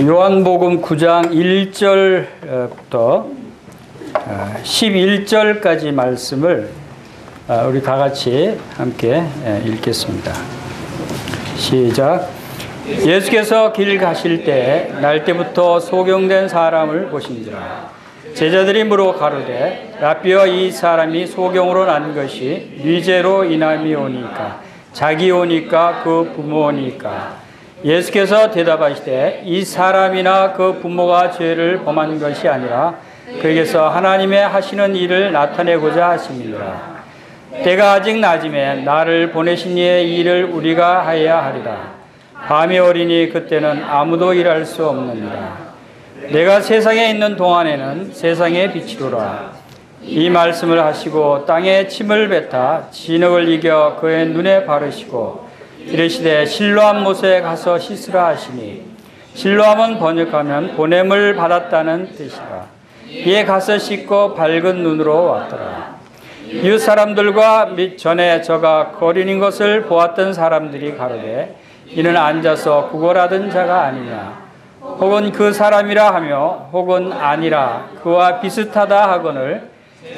요한복음 9장 1절부터 11절까지 말씀을 우리 다 같이 함께 읽겠습니다. 시작. 예수께서 길 가실 때 날때부터 소경된 사람을 보신지라. 제자들이 물어 가로되 라삐여, 이 사람이 소경으로 난 것이 뉘제로 인함이오니까 자기오니까 그 부모오니까. 예수께서 대답하시되 이 사람이나 그 부모가 죄를 범한 것이 아니라 그에게서 하나님의 하시는 일을 나타내고자 하심이니라. 때가 아직 낮음에 나를 보내신 이의 일을 우리가 하여야 하리라. 밤이 오리니 그때는 아무도 일할 수 없느니라. 내가 세상에 있는 동안에는 세상의 빛이로라. 이 말씀을 하시고 땅에 침을 뱉어 진흙을 이겨 그의 눈에 바르시고 이르시되 실로암 못에 가서 씻으라 하시니, 실로암은 번역하면 보냄을 받았다는 뜻이라. 이에 가서 씻고 밝은 눈으로 왔더라. 이웃 사람들과 및 전에 저가 거린인 것을 보았던 사람들이 가로되 이는 앉아서 구걸하던 자가 아니냐, 혹은 그 사람이라 하며 혹은 아니라 그와 비슷하다 하거늘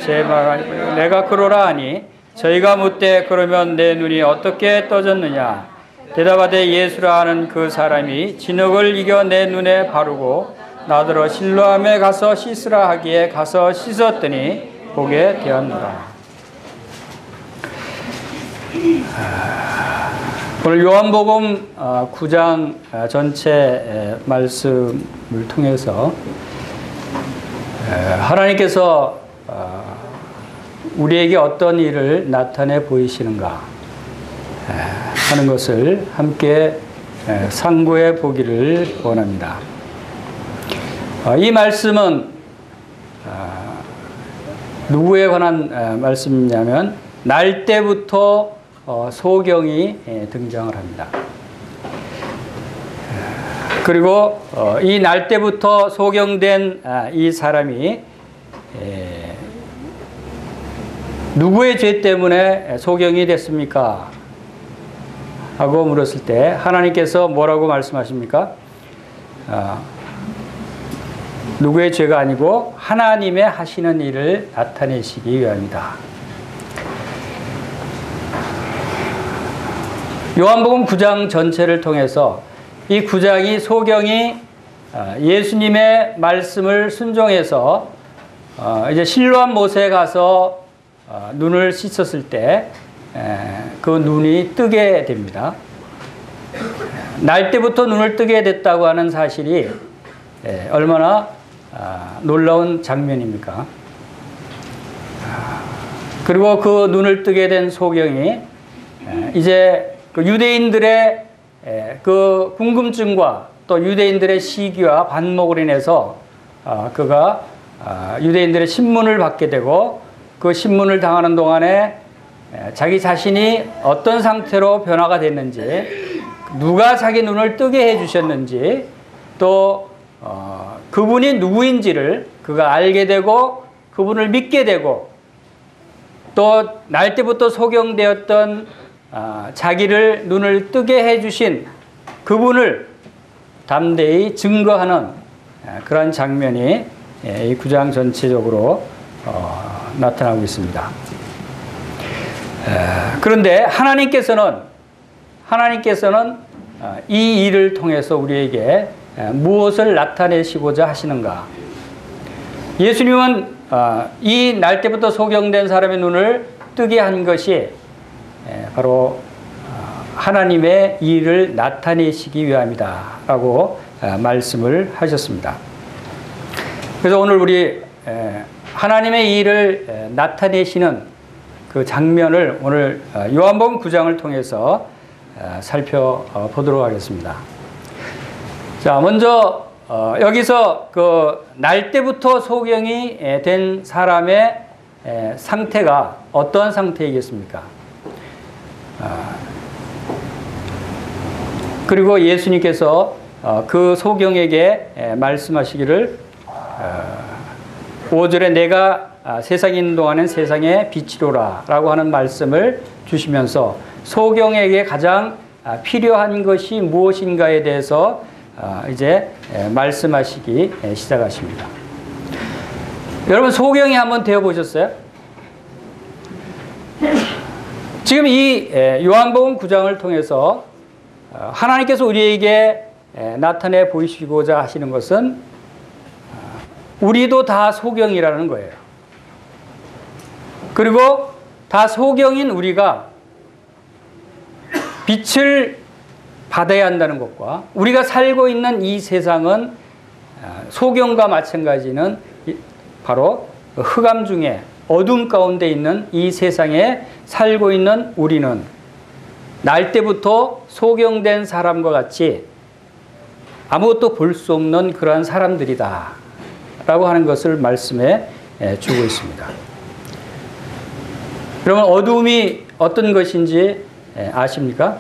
제발 내가 그러라 하니, 저희가 묻되 그러면 내 눈이 어떻게 떠졌느냐. 대답하되 예수라 하는 그 사람이 진흙을 이겨 내 눈에 바르고 나더러 실로암에 가서 씻으라 하기에 가서 씻었더니 보게 되었노라. 오늘 요한복음 9장 전체 말씀을 통해서 하나님께서 우리에게 어떤 일을 나타내 보이시는가 하는 것을 함께 상고해 보기를 원합니다. 이 말씀은 누구에 관한 말씀이냐면 날 때부터 소경이 등장을 합니다. 그리고 이 날 때부터 소경된 이 사람이 누구의 죄 때문에 소경이 됐습니까? 하고 물었을 때 하나님께서 뭐라고 말씀하십니까? 누구의 죄가 아니고 하나님의 하시는 일을 나타내시기 위함이다. 요한복음 9장 전체를 통해서 이 9장이 소경이 예수님의 말씀을 순종해서 이제 실로암 못에 가서 눈을 씻었을 때 그 눈이 뜨게 됩니다. 날 때부터 눈을 뜨게 됐다고 하는 사실이 얼마나 놀라운 장면입니까? 그리고 그 눈을 뜨게 된 소경이 이제 그 유대인들의 그 궁금증과 또 유대인들의 시기와 반목으로 인해서 그가 유대인들의 신문을 받게 되고, 그 신문을 당하는 동안에 자기 자신이 어떤 상태로 변화가 됐는지, 누가 자기 눈을 뜨게 해주셨는지, 또 그분이 누구인지를 그가 알게 되고 그분을 믿게 되고, 또 날 때부터 소경되었던 자기를 눈을 뜨게 해주신 그분을 담대히 증거하는 그런 장면이 이 9장 전체적으로 나타나고 있습니다. 그런데 하나님께서는 이 일을 통해서 우리에게 무엇을 나타내시고자 하시는가? 예수님은 이 날 때부터 소경된 사람의 눈을 뜨게 한 것이 바로 하나님의 일을 나타내시기 위함이다 라고 말씀을 하셨습니다. 그래서 오늘 우리 하나님의 일을 나타내시는 그 장면을 오늘 요한복음 9장을 통해서 살펴보도록 하겠습니다. 자, 먼저 여기서 그 날 때부터 소경이 된 사람의 상태가 어떠한 상태이겠습니까? 그리고 예수님께서 그 소경에게 말씀하시기를 5절에 내가 세상에 있는 동안은 세상의 빛이로라 라고 하는 말씀을 주시면서 소경에게 가장 필요한 것이 무엇인가에 대해서 이제 말씀하시기 시작하십니다. 여러분 소경이 한번 되어 보셨어요? 지금 이 요한복음 9장을 통해서 하나님께서 우리에게 나타내 보이시고자 하시는 것은 우리도 다 소경이라는 거예요. 그리고 다 소경인 우리가 빛을 받아야 한다는 것과 우리가 살고 있는 이 세상은 소경과 마찬가지는 바로 흑암 중에 어둠 가운데 있는 이 세상에 살고 있는 우리는 날 때부터 소경된 사람과 같이 아무것도 볼 수 없는 그러한 사람들이다 라고 하는 것을 말씀해 주고 있습니다. 여러분 어둠이 어떤 것인지 아십니까?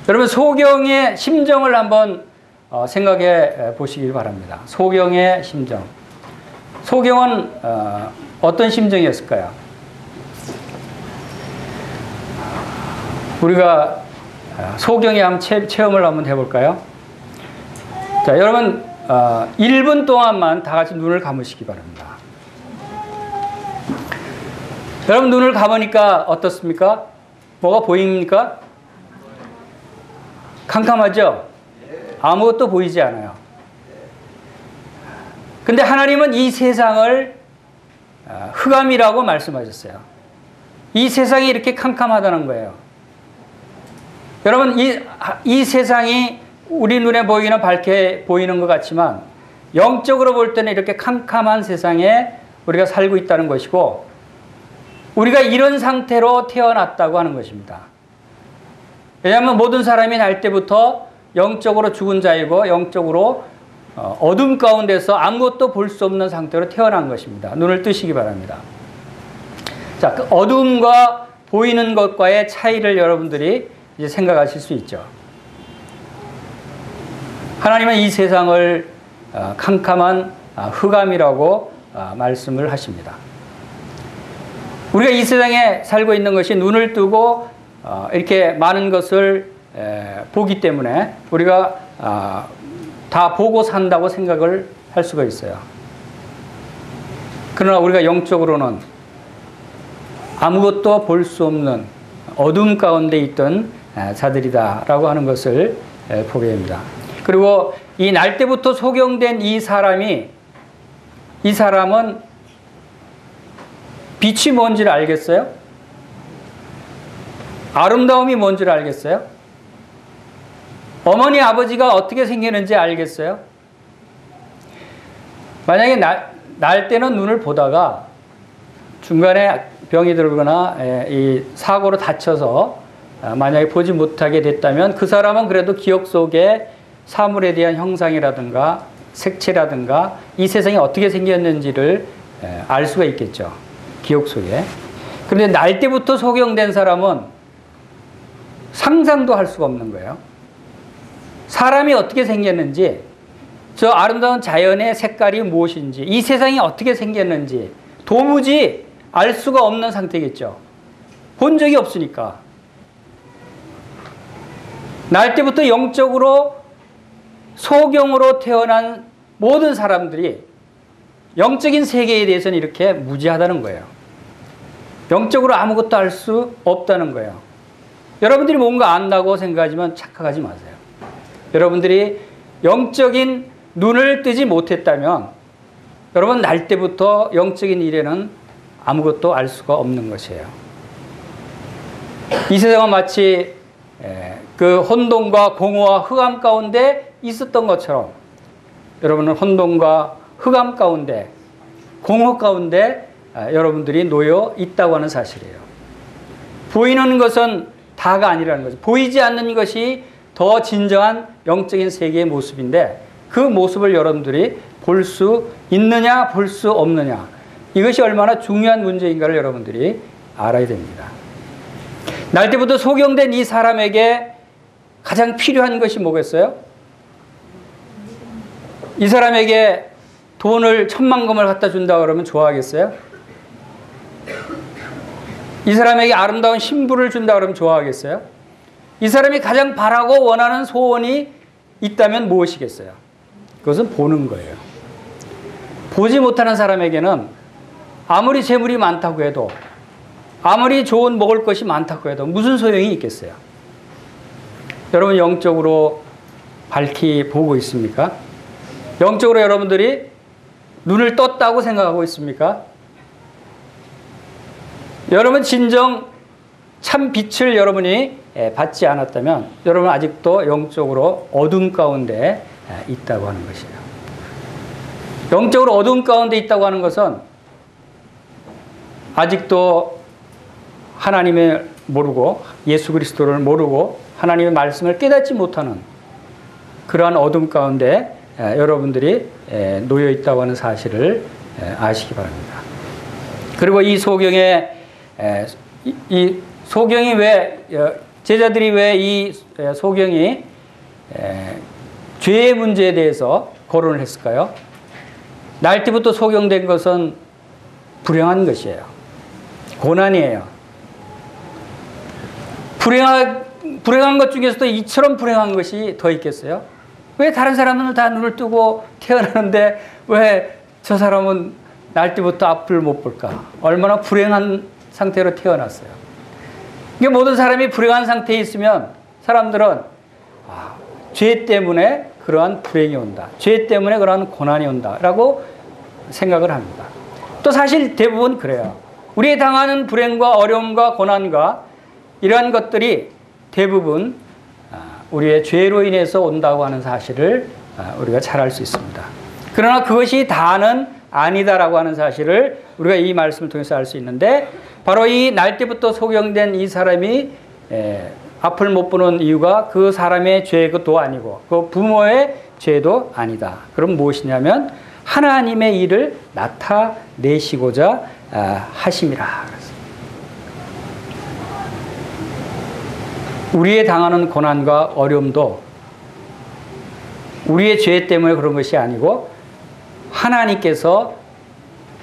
여러분 소경의 심정을 한번 생각해 보시길 바랍니다. 소경의 심정. 소경은 어떤 심정이었을까요? 우리가 소경의 체험을 한번 해볼까요? 자, 여러분 1분 동안만 다 같이 눈을 감으시기 바랍니다. 여러분 눈을 감으니까 어떻습니까? 뭐가 보입니까? 캄캄하죠? 아무것도 보이지 않아요. 근데 하나님은 이 세상을 흑암이라고 말씀하셨어요. 이 세상이 이렇게 캄캄하다는 거예요. 여러분 이 세상이 우리 눈에 보이기는 밝게 보이는 것 같지만 영적으로 볼 때는 이렇게 캄캄한 세상에 우리가 살고 있다는 것이고 우리가 이런 상태로 태어났다고 하는 것입니다. 왜냐하면 모든 사람이 날 때부터 영적으로 죽은 자이고 영적으로 어둠 가운데서 아무것도 볼 수 없는 상태로 태어난 것입니다. 눈을 뜨시기 바랍니다. 자, 그 어둠과 보이는 것과의 차이를 여러분들이 이제 생각하실 수 있죠. 하나님은 이 세상을 캄캄한 흑암이라고 말씀을 하십니다. 우리가 이 세상에 살고 있는 것이 눈을 뜨고 이렇게 많은 것을 보기 때문에 우리가 다 보고 산다고 생각을 할 수가 있어요. 그러나 우리가 영적으로는 아무것도 볼 수 없는 어둠 가운데 있던 자들이다라고 하는 것을 보게 됩니다. 그리고 이 날 때부터 소경된 이 사람은 빛이 뭔지를 알겠어요? 아름다움이 뭔지를 알겠어요? 어머니 아버지가 어떻게 생겼는지 알겠어요? 만약에 날 때는 눈을 보다가 중간에 병이 들거나 이 사고로 다쳐서 만약에 보지 못하게 됐다면 그 사람은 그래도 기억 속에 사물에 대한 형상이라든가 색채라든가 이 세상이 어떻게 생겼는지를 알 수가 있겠죠. 기억 속에. 그런데 날 때부터 소경된 사람은 상상도 할 수가 없는 거예요. 사람이 어떻게 생겼는지, 저 아름다운 자연의 색깔이 무엇인지, 이 세상이 어떻게 생겼는지 도무지 알 수가 없는 상태겠죠. 본 적이 없으니까. 날 때부터 영적으로 소경으로 태어난 모든 사람들이 영적인 세계에 대해서는 이렇게 무지하다는 거예요. 영적으로 아무것도 알 수 없다는 거예요. 여러분들이 뭔가 안다고 생각하지만 착각하지 마세요. 여러분들이 영적인 눈을 뜨지 못했다면 여러분 날 때부터 영적인 일에는 아무것도 알 수가 없는 것이에요. 이 세상은 마치 그 혼돈과 공허와 흑암 가운데 있었던 것처럼 여러분은 혼돈과 흑암 가운데 공허 가운데 여러분들이 놓여 있다고 하는 사실이에요. 보이는 것은 다가 아니라는 거죠. 보이지 않는 것이 더 진정한 영적인 세계의 모습인데 그 모습을 여러분들이 볼 수 있느냐 볼 수 없느냐 이것이 얼마나 중요한 문제인가를 여러분들이 알아야 됩니다. 날 때부터 소경된 이 사람에게 가장 필요한 것이 뭐겠어요? 이 사람에게 돈을 10,000,000금을 갖다 준다 그러면 좋아하겠어요? 이 사람에게 아름다운 신부를 준다 그러면 좋아하겠어요? 이 사람이 가장 바라고 원하는 소원이 있다면 무엇이겠어요? 그것은 보는 거예요. 보지 못하는 사람에게는 아무리 재물이 많다고 해도, 아무리 좋은 먹을 것이 많다고 해도 무슨 소용이 있겠어요? 여러분 영적으로 밝히 보고 있습니까? 영적으로 여러분들이 눈을 떴다고 생각하고 있습니까? 여러분 진정 참 빛을 여러분이 받지 않았다면 여러분 아직도 영적으로 어둠 가운데 있다고 하는 것이에요. 영적으로 어둠 가운데 있다고 하는 것은 아직도 하나님을 모르고 예수 그리스도를 모르고 하나님의 말씀을 깨닫지 못하는 그러한 어둠 가운데 여러분들이 놓여 있다고 하는 사실을 아시기 바랍니다. 그리고 이 소경에 이 소경이 왜 제자들이 왜 이 소경이 죄의 문제에 대해서 거론을 했을까요? 날때부터 소경된 것은 불행한 것이에요. 고난이에요. 불행한 것 중에서도 이처럼 불행한 것이 더 있겠어요? 왜 다른 사람은 다 눈을 뜨고 태어나는데 왜 저 사람은 날때부터 앞을 못 볼까? 얼마나 불행한 상태로 태어났어요. 이게 모든 사람이 불행한 상태에 있으면 사람들은 죄 때문에 그러한 불행이 온다. 죄 때문에 그러한 고난이 온다라고 생각을 합니다. 또 사실 대부분 그래요. 우리의 당하는 불행과 어려움과 고난과 이러한 것들이 대부분 우리의 죄로 인해서 온다고 하는 사실을 우리가 잘 알 수 있습니다. 그러나 그것이 다는 아니다라고 하는 사실을 우리가 이 말씀을 통해서 알 수 있는데 바로 이 날때부터 소경된 이 사람이 앞을 못 보는 이유가 그 사람의 죄도 아니고 그 부모의 죄도 아니다. 그럼 무엇이냐면 하나님의 일을 나타내시고자 하심이라. 우리의 당하는 고난과 어려움도 우리의 죄 때문에 그런 것이 아니고 하나님께서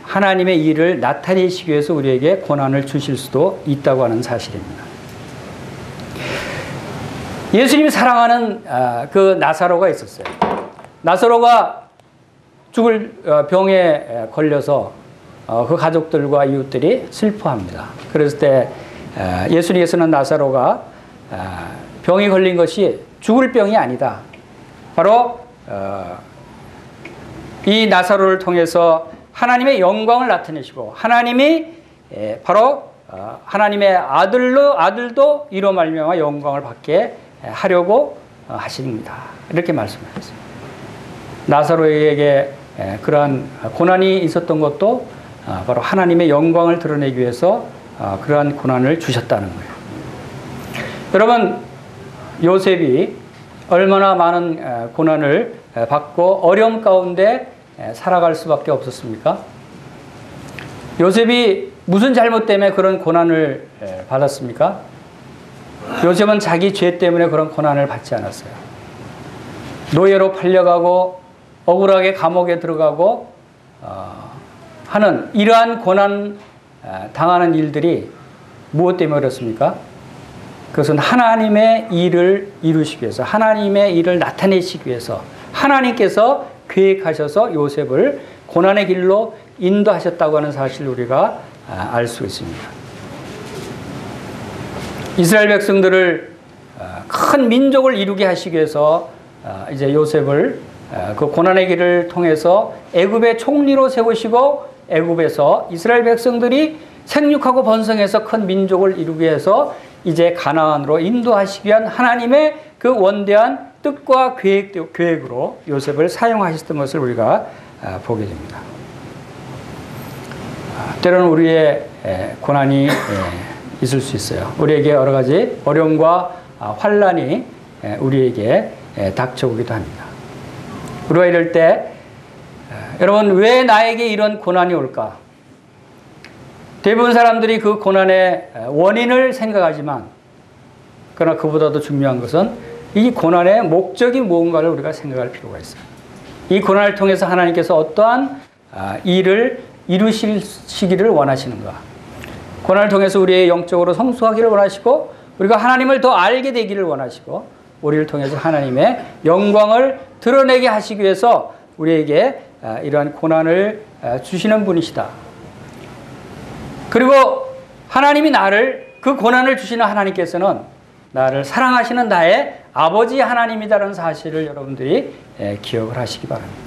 하나님의 일을 나타내시기 위해서 우리에게 고난을 주실 수도 있다고 하는 사실입니다. 예수님이 사랑하는 그 나사로가 있었어요. 나사로가 죽을 병에 걸려서 그 가족들과 이웃들이 슬퍼합니다. 그랬을 때 예수님께서는 나사로가 병이 걸린 것이 죽을 병이 아니다. 바로 이 나사로를 통해서 하나님의 영광을 나타내시고 하나님이 바로 하나님의 아들도 이로 말미암아 영광을 받게 하려고 하십니다. 이렇게 말씀하셨어요. 나사로에게 그러한 고난이 있었던 것도 바로 하나님의 영광을 드러내기 위해서 그러한 고난을 주셨다는 거예요. 여러분, 요셉이 얼마나 많은 고난을 받고 어려움 가운데 살아갈 수밖에 없었습니까? 요셉이 무슨 잘못 때문에 그런 고난을 받았습니까? 요셉은 자기 죄 때문에 그런 고난을 받지 않았어요. 노예로 팔려가고 억울하게 감옥에 들어가고 하는 이러한 고난 당하는 일들이 무엇 때문에 그렇습니까? 그것은 하나님의 일을 이루시기 위해서 하나님의 일을 나타내시기 위해서 하나님께서 계획하셔서 요셉을 고난의 길로 인도하셨다고 하는 사실을 우리가 알 수 있습니다. 이스라엘 백성들을 큰 민족을 이루게 하시기 위해서 이제 요셉을 그 고난의 길을 통해서 애굽의 총리로 세우시고 애굽에서 이스라엘 백성들이 생육하고 번성해서 큰 민족을 이루기 위해서 이제 가나안으로 인도하시기 위한 하나님의 그 원대한 뜻과 계획으로 요셉을 사용하셨던 것을 우리가 보게 됩니다. 때로는 우리의 고난이 있을 수 있어요. 우리에게 여러 가지 어려움과 환난이 우리에게 닥쳐오기도 합니다. 우리가 이럴 때 여러분 왜 나에게 이런 고난이 올까? 대부분 사람들이 그 고난의 원인을 생각하지만 그러나 그보다도 중요한 것은 이 고난의 목적이 무언가를 우리가 생각할 필요가 있어요. 이 고난을 통해서 하나님께서 어떠한 일을 이루시기를 원하시는가? 고난을 통해서 우리의 영적으로 성숙하기를 원하시고 우리가 하나님을 더 알게 되기를 원하시고 우리를 통해서 하나님의 영광을 드러내게 하시기 위해서 우리에게 이러한 고난을 주시는 분이시다. 그리고 하나님이 그 고난을 주시는 하나님께서는 나를 사랑하시는 나의 아버지 하나님이다라는 사실을 여러분들이 기억을 하시기 바랍니다.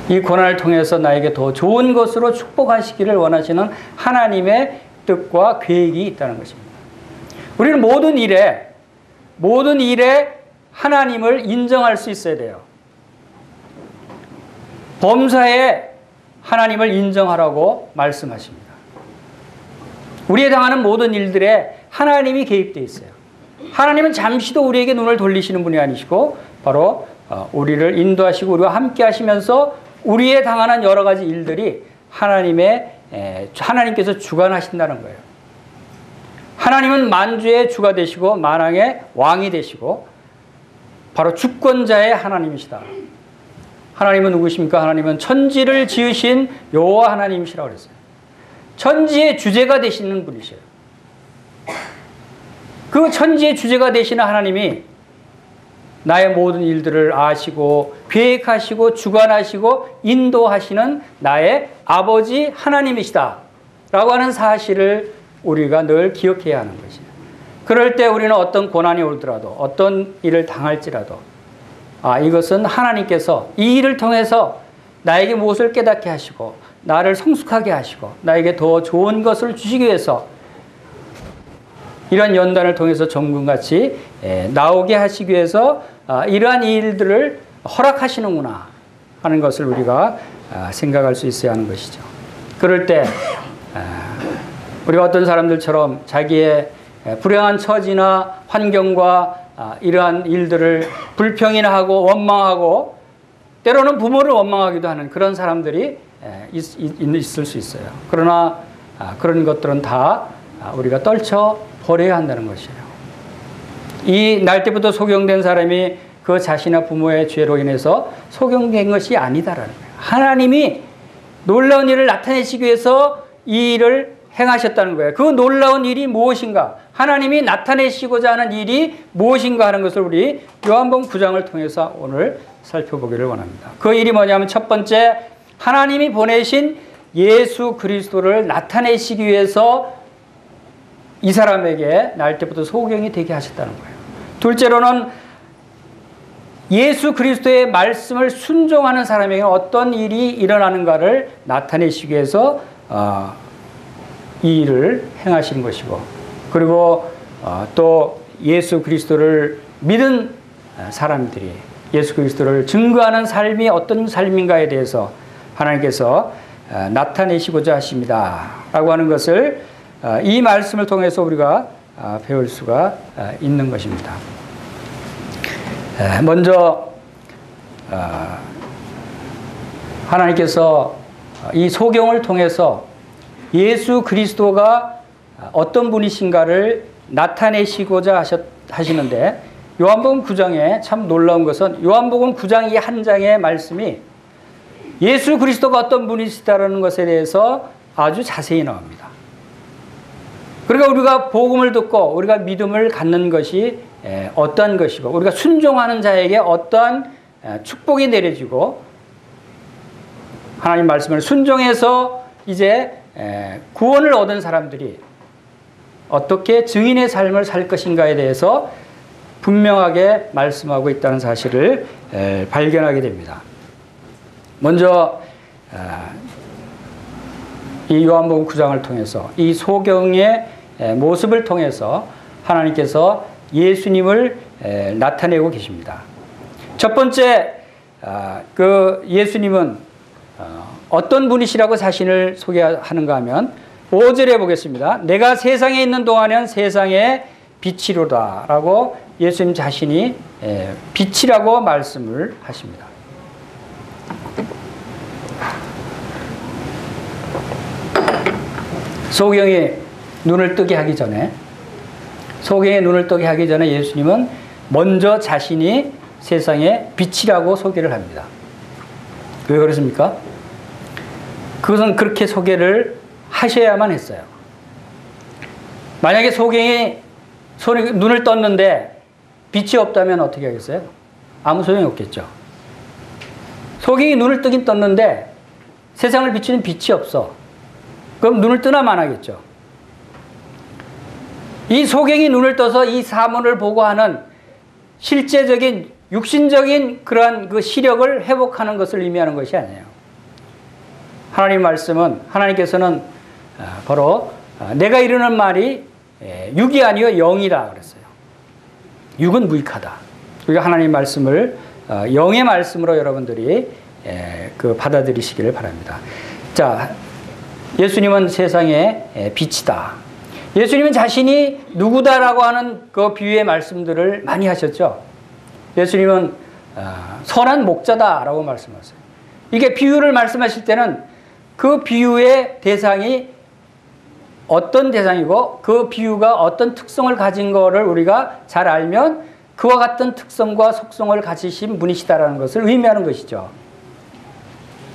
이 고난을 통해서 나에게 더 좋은 것으로 축복하시기를 원하시는 하나님의 뜻과 계획이 있다는 것입니다. 우리는 모든 일에 하나님을 인정할 수 있어야 돼요. 범사에 하나님을 인정하라고 말씀하십니다. 우리에 당하는 모든 일들에 하나님이 개입되어 있어요. 하나님은 잠시도 우리에게 눈을 돌리시는 분이 아니시고 바로 우리를 인도하시고 우리와 함께 하시면서 우리에 당하는 여러 가지 일들이 하나님께서 주관하신다는 거예요. 하나님은 만주의 주가 되시고 만왕의 왕이 되시고 바로 주권자의 하나님이시다. 하나님은 누구십니까? 하나님은 천지를 지으신 여호와 하나님이시라고 그랬어요. 천지의 주제가 되시는 분이셔요. 그 천지의 주제가 되시는 하나님이 나의 모든 일들을 아시고 계획하시고 주관하시고 인도하시는 나의 아버지 하나님이시다 라고 하는 사실을 우리가 늘 기억해야 하는 것이에요. 그럴 때 우리는 어떤 고난이 오더라도 어떤 일을 당할지라도 이것은 하나님께서 이 일을 통해서 나에게 무엇을 깨닫게 하시고 나를 성숙하게 하시고 나에게 더 좋은 것을 주시기 위해서 이런 연단을 통해서 정금같이 나오게 하시기 위해서 이러한 일들을 허락하시는구나 하는 것을 우리가 생각할 수 있어야 하는 것이죠. 그럴 때 우리가 어떤 사람들처럼 자기의 불행한 처지나 환경과 이러한 일들을 불평이나 하고 원망하고 때로는 부모를 원망하기도 하는 그런 사람들이 있을 수 있어요. 그러나 그런 것들은 다 우리가 떨쳐 버려야 한다는 것이에요. 이 날 때부터 소경된 사람이 그 자신의 부모의 죄로 인해서 소경된 것이 아니다라는 거예요. 하나님이 놀라운 일을 나타내시기 위해서 이 일을 행하셨다는 거예요. 그 놀라운 일이 무엇인가? 하나님이 나타내시고자 하는 일이 무엇인가 하는 것을 우리 요한복음 9장을 통해서 오늘 살펴보기를 원합니다. 그 일이 뭐냐면 첫 번째, 하나님이 보내신 예수 그리스도를 나타내시기 위해서 이 사람에게 날 때부터 소경이 되게 하셨다는 거예요. 둘째로는 예수 그리스도의 말씀을 순종하는 사람에게 어떤 일이 일어나는가를 나타내시기 위해서 이 일을 행하시는 것이고, 그리고 또 예수 그리스도를 믿은 사람들이 예수 그리스도를 증거하는 삶이 어떤 삶인가에 대해서 하나님께서 나타내시고자 하십니다 라고 하는 것을 이 말씀을 통해서 우리가 배울 수가 있는 것입니다. 먼저 하나님께서 이 소경을 통해서 예수 그리스도가 어떤 분이신가를 나타내시고자 하시는데, 요한복음 9장에 참 놀라운 것은 요한복음 9장 이 한 장의 말씀이 예수 그리스도가 어떤 분이시다라는 것에 대해서 아주 자세히 나옵니다. 그러니까 우리가 복음을 듣고 우리가 믿음을 갖는 것이 어떠한 것이고, 우리가 순종하는 자에게 어떠한 축복이 내려지고, 하나님 말씀을 순종해서 이제 구원을 얻은 사람들이 어떻게 증인의 삶을 살 것인가에 대해서 분명하게 말씀하고 있다는 사실을 발견하게 됩니다. 먼저 이 요한복음 9장을 통해서 이 소경의 모습을 통해서 하나님께서 예수님을 나타내고 계십니다. 첫 번째, 그 예수님은 어떤 분이시라고 자신을 소개하는가 하면 5절에 보겠습니다. 내가 세상에 있는 동안은 세상의 빛이로다 라고 예수님 자신이 빛이라고 말씀을 하십니다. 소경이 눈을 뜨게 하기 전에 예수님은 먼저 자신이 세상의 빛이라고 소개를 합니다. 왜 그렇습니까? 그것은 그렇게 소개를 하셔야만 했어요. 만약에 소경이 눈을 떴는데 빛이 없다면 어떻게 하겠어요? 아무 소용이 없겠죠. 소경이 눈을 뜨긴 떴는데 세상을 비추는 빛이 없어. 그럼 눈을 뜨나 마나겠죠. 이 소경이 눈을 떠서 이 사물을 보고 하는 실제적인 육신적인 그러한 그 시력을 회복하는 것을 의미하는 것이 아니에요. 하나님 말씀은, 하나님께서는 바로 내가 이르는 말이 육이 아니요 영이다 그랬어요. 육은 무익하다. 우리가 하나님 말씀을 영의 말씀으로 여러분들이 그 받아들이시기를 바랍니다. 자, 예수님은 세상의 빛이다. 예수님은 자신이 누구다라고 하는 그 비유의 말씀들을 많이 하셨죠. 예수님은 선한 목자다라고 말씀하셨어요. 이게 비유를 말씀하실 때는 그 비유의 대상이 어떤 대상이고 그 비유가 어떤 특성을 가진 거를 우리가 잘 알면 그와 같은 특성과 속성을 가지신 분이시다라는 것을 의미하는 것이죠.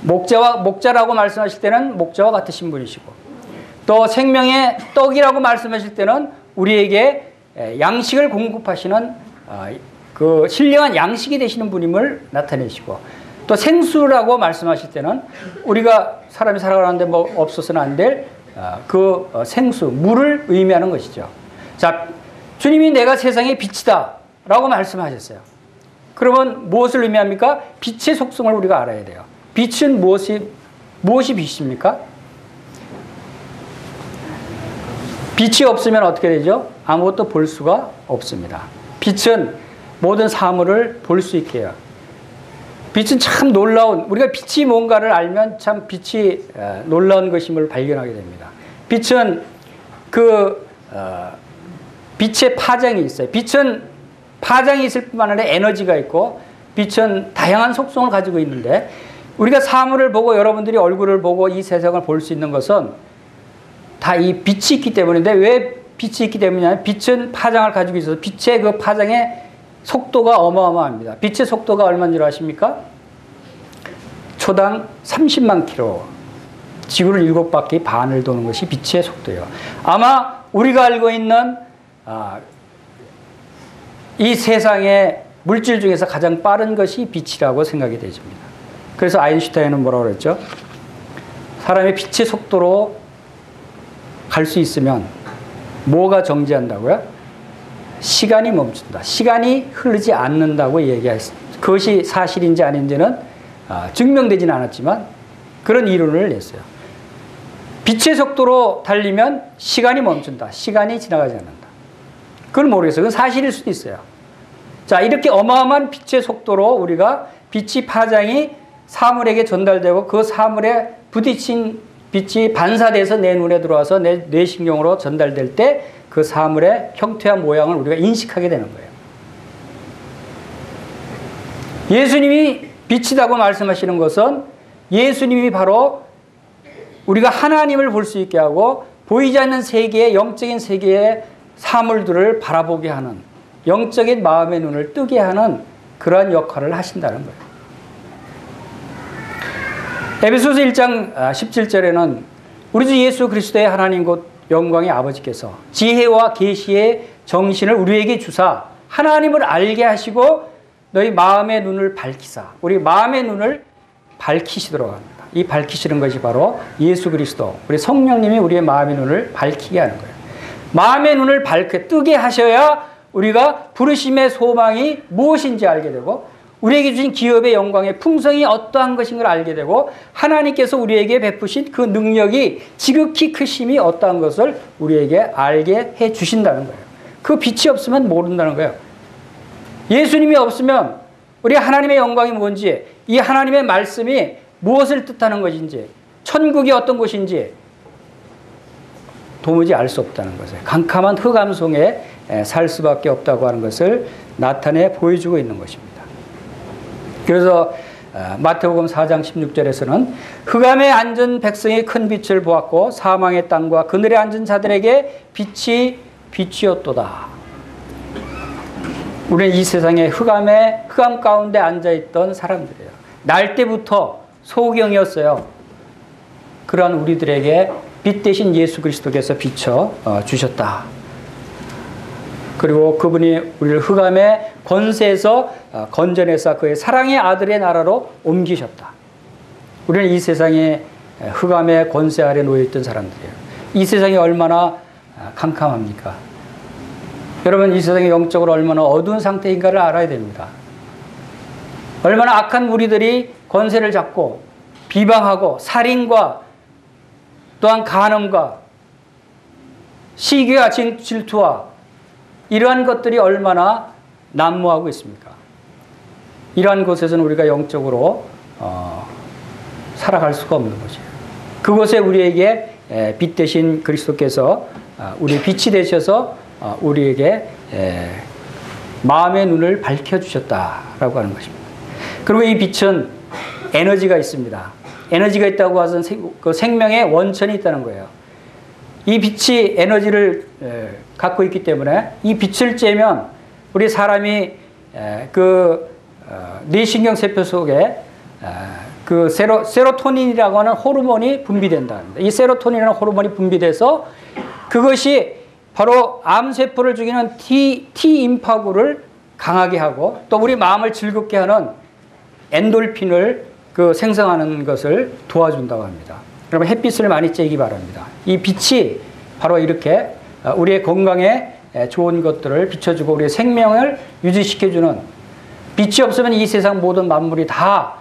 목자라고 말씀하실 때는 목자와 같으신 분이시고, 또 생명의 떡이라고 말씀하실 때는 우리에게 양식을 공급하시는 그 신령한 양식이 되시는 분임을 나타내시고, 또 생수라고 말씀하실 때는 우리가 사람이 살아가는데 뭐 없어서는 안 될 그 생수, 물을 의미하는 것이죠. 자, 주님이 내가 세상의 빛이다 라고 말씀하셨어요. 그러면 무엇을 의미합니까? 빛의 속성을 우리가 알아야 돼요. 빛은 무엇이 빛입니까? 빛이 없으면 어떻게 되죠? 아무것도 볼 수가 없습니다. 빛은 모든 사물을 볼 수 있게 해요. 빛은 참 놀라운, 우리가 빛이 뭔가를 알면 참 빛이 놀라운 것임을 발견하게 됩니다. 빛은 빛의 파장이 있어요. 빛은 파장이 있을 뿐만 아니라 에너지가 있고, 빛은 다양한 속성을 가지고 있는데, 우리가 사물을 보고 여러분들이 얼굴을 보고 이 세상을 볼 수 있는 것은 다 이 빛이 있기 때문인데, 왜 빛이 있기 때문이냐? 빛은 파장을 가지고 있어서 빛의 그 파장의 속도가 어마어마합니다. 빛의 속도가 얼마인 줄 아십니까? 초당 30만 킬로, 지구를 7바퀴 반을 도는 것이 빛의 속도예요. 아마 우리가 알고 있는 이 세상의 물질 중에서 가장 빠른 것이 빛이라고 생각이 되집니다. 그래서 아인슈타인은 뭐라고 그랬죠? 사람이 빛의 속도로 갈 수 있으면 뭐가 정지한다고요? 시간이 멈춘다. 시간이 흐르지 않는다고 얘기했습니다. 그것이 사실인지 아닌지는 증명되지는 않았지만 그런 이론을 냈어요. 빛의 속도로 달리면 시간이 멈춘다. 시간이 지나가지 않는다. 그건 모르겠어요. 그건 사실일 수도 있어요. 자, 이렇게 어마어마한 빛의 속도로 우리가 빛이 파장이 사물에게 전달되고 그 사물에 부딪힌 빛이 반사돼서 내 눈에 들어와서 내 뇌신경으로 전달될 때 그 사물의 형태와 모양을 우리가 인식하게 되는 거예요. 예수님이 빛이라고 말씀하시는 것은 예수님이 바로 우리가 하나님을 볼 수 있게 하고 보이지 않는 세계의 영적인 세계의 사물들을 바라보게 하는, 영적인 마음의 눈을 뜨게 하는 그러한 역할을 하신다는 거예요. 에베소서 1장 17절에는 우리 주 예수 그리스도의 하나님 곧 영광의 아버지께서 지혜와 계시의 정신을 우리에게 주사 하나님을 알게 하시고 너희 마음의 눈을 밝히사, 우리 마음의 눈을 밝히시도록 합니다. 이 밝히시는 것이 바로 예수 그리스도, 우리 성령님이 우리의 마음의 눈을 밝히게 하는 거예요. 마음의 눈을 뜨게 하셔야 우리가 부르심의 소망이 무엇인지 알게 되고, 우리에게 주신 기업의 영광의 풍성이 어떠한 것인 걸 알게 되고, 하나님께서 우리에게 베푸신 그 능력이 지극히 크심이 어떠한 것을 우리에게 알게 해 주신다는 거예요. 그 빛이 없으면 모른다는 거예요. 예수님이 없으면 우리 하나님의 영광이 뭔지, 이 하나님의 말씀이 무엇을 뜻하는 것인지, 천국이 어떤 곳인지 도무지 알 수 없다는 것을, 캄캄한 흑암 속에 살 수밖에 없다고 하는 것을 나타내 보여주고 있는 것입니다. 그래서 마태복음 4장 16절에서는 흑암에 앉은 백성이 큰 빛을 보았고 사망의 땅과 그늘에 앉은 자들에게 빛이 빛이었도다. 우리는 이 세상의 흑암 가운데 앉아있던 사람들이에요. 날 때부터 소경이었어요. 그러한 우리들에게 빛 대신 예수 그리스도께서 비춰 주셨다. 그리고 그분이 우리를 흑암의 권세에서 건져내사 그의 사랑의 아들의 나라로 옮기셨다. 우리는 이 세상에 흑암의 권세 아래 놓여있던 사람들이에요. 이 세상이 얼마나 캄캄합니까? 여러분, 이 세상이 영적으로 얼마나 어두운 상태인가를 알아야 됩니다. 얼마나 악한 무리들이 권세를 잡고 비방하고 살인과 또한 간음과 시기와 질투와 이러한 것들이 얼마나 난무하고 있습니까? 이러한 곳에서는 우리가 영적으로 살아갈 수가 없는 것이에요. 그곳에 우리에게 빛 대신 그리스도께서 우리의 빛이 되셔서 우리에게 마음의 눈을 밝혀주셨다라고 하는 것입니다. 그리고 이 빛은 에너지가 있습니다. 에너지가 있다고 하선 그 생명의 원천이 있다는 거예요. 이 빛이 에너지를 갖고 있기 때문에 이 빛을 쬐면 우리 사람이 그 뇌신경 세포 속에 그 세로토닌이라고 하는 호르몬이 분비된다는데, 이 세로토닌이라는 호르몬이 분비돼서 그것이 바로 암세포를 죽이는 T 임파구를 강하게 하고 또 우리 마음을 즐겁게 하는 엔돌핀을 생성하는 것을 도와준다고 합니다. 여러분, 햇빛을 많이 쬐기 바랍니다. 이 빛이 바로 이렇게 우리의 건강에 좋은 것들을 비춰주고 우리의 생명을 유지시켜주는, 빛이 없으면 이 세상 모든 만물이 다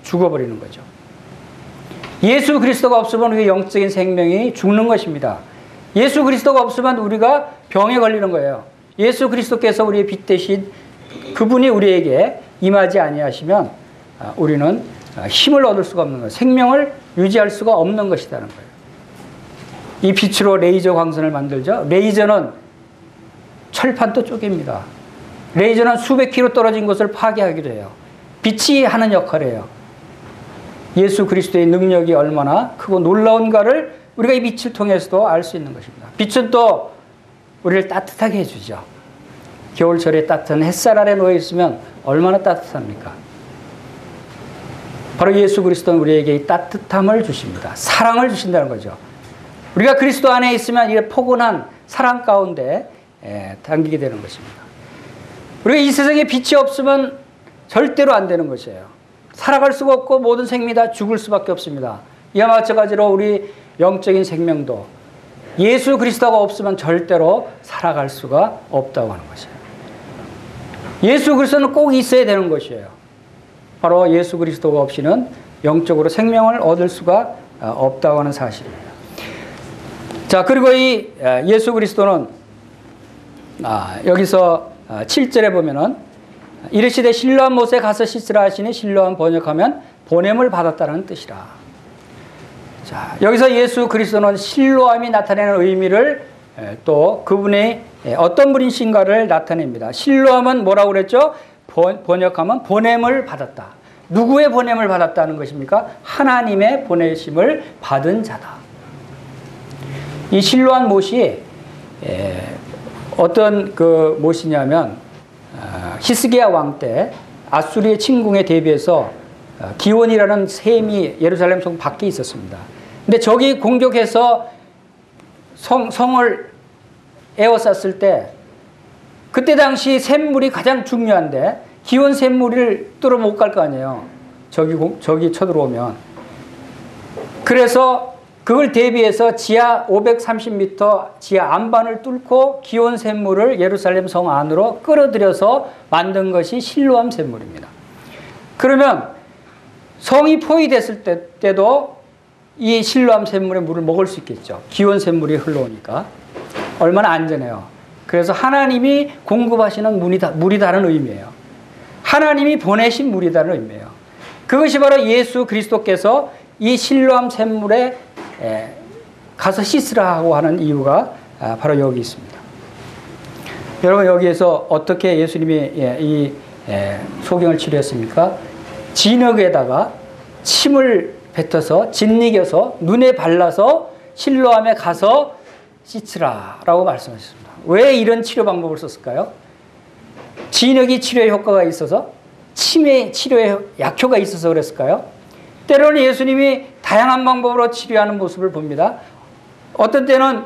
죽어버리는 거죠. 예수 그리스도가 없으면 우리의 영적인 생명이 죽는 것입니다. 예수 그리스도가 없으면 우리가 병에 걸리는 거예요. 예수 그리스도께서 우리의 빛 대신 그분이 우리에게 임하지 아니하시면 우리는 힘을 얻을 수가 없는 거예요. 생명을 유지할 수가 없는 것이라는 거예요. 이 빛으로 레이저 광선을 만들죠. 레이저는 철판도 쪼갭니다. 레이저는 수백 킬로 떨어진 것을 파괴하기도 해요. 빛이 하는 역할이에요. 예수 그리스도의 능력이 얼마나 크고 놀라운가를 우리가 이 빛을 통해서도 알 수 있는 것입니다. 빛은 또 우리를 따뜻하게 해주죠. 겨울철에 따뜻한 햇살 아래 놓여 있으면 얼마나 따뜻합니까? 바로 예수 그리스도는 우리에게 이 따뜻함을 주십니다. 사랑을 주신다는 거죠. 우리가 그리스도 안에 있으면 이 포근한 사랑 가운데 담기게 되는 것입니다. 우리가 이 세상에 빛이 없으면 절대로 안 되는 것이에요. 살아갈 수가 없고 모든 생명이 다 죽을 수밖에 없습니다. 이와 마찬가지로 우리 영적인 생명도 예수 그리스도가 없으면 절대로 살아갈 수가 없다고 하는 것이에요. 예수 그리스도는 꼭 있어야 되는 것이에요. 바로 예수 그리스도가 없이는 영적으로 생명을 얻을 수가 없다고 하는 사실입니다. 자, 그리고 이 예수 그리스도는 여기서 7절에 보면은 이르시되 실로암 못에 가서 씻으라 하시니 실로암 번역하면 보냄을 받았다는 뜻이라. 자, 여기서 예수 그리스도는 실로암이 나타내는 의미를 또 그분의 어떤 분이신가를 나타냅니다. 실로암은 뭐라고 그랬죠? 번역하면 보냄을 받았다. 누구의 보냄을 받았다는 것입니까? 하나님의 보내심을 받은 자다. 이 실로암 못이 어떤 그 못이냐면 히스기야 왕 때 아수리의 침공에 대비해서 기온이라는 샘이 예루살렘 성 밖에 있었습니다. 근데 적이 공격해서 성을 에워쌌을 때 그때 당시 샘물이 가장 중요한데 기온 샘물을 뚫어 못 갈 거 아니에요. 적이 쳐들어오면. 그래서 그걸 대비해서 지하 530m 지하 안반을 뚫고 기온 샘물을 예루살렘 성 안으로 끌어들여서 만든 것이 실로암 샘물입니다. 그러면 성이 포위됐을 때도 이 실로암 샘물의 물을 먹을 수 있겠죠. 기온 샘물이 흘러오니까. 얼마나 안전해요. 그래서 하나님이 공급하시는 물이다는 의미예요. 하나님이 보내신 물이다는 의미예요. 그것이 바로 예수 그리스도께서 이 실로암 샘물에 가서 씻으라고 하는 이유가 바로 여기 있습니다. 여러분, 여기에서 어떻게 예수님이 이 소경을 치료했습니까? 진흙에다가 침을 뱉어서 짓이겨서 눈에 발라서 실로암에 가서 씻으라라고 말씀하셨습니다. 왜 이런 치료 방법을 썼을까요? 진흙이 치료에 효과가 있어서, 침의 치료에 약효가 있어서 그랬을까요? 때로는 예수님이 다양한 방법으로 치료하는 모습을 봅니다. 어떤 때는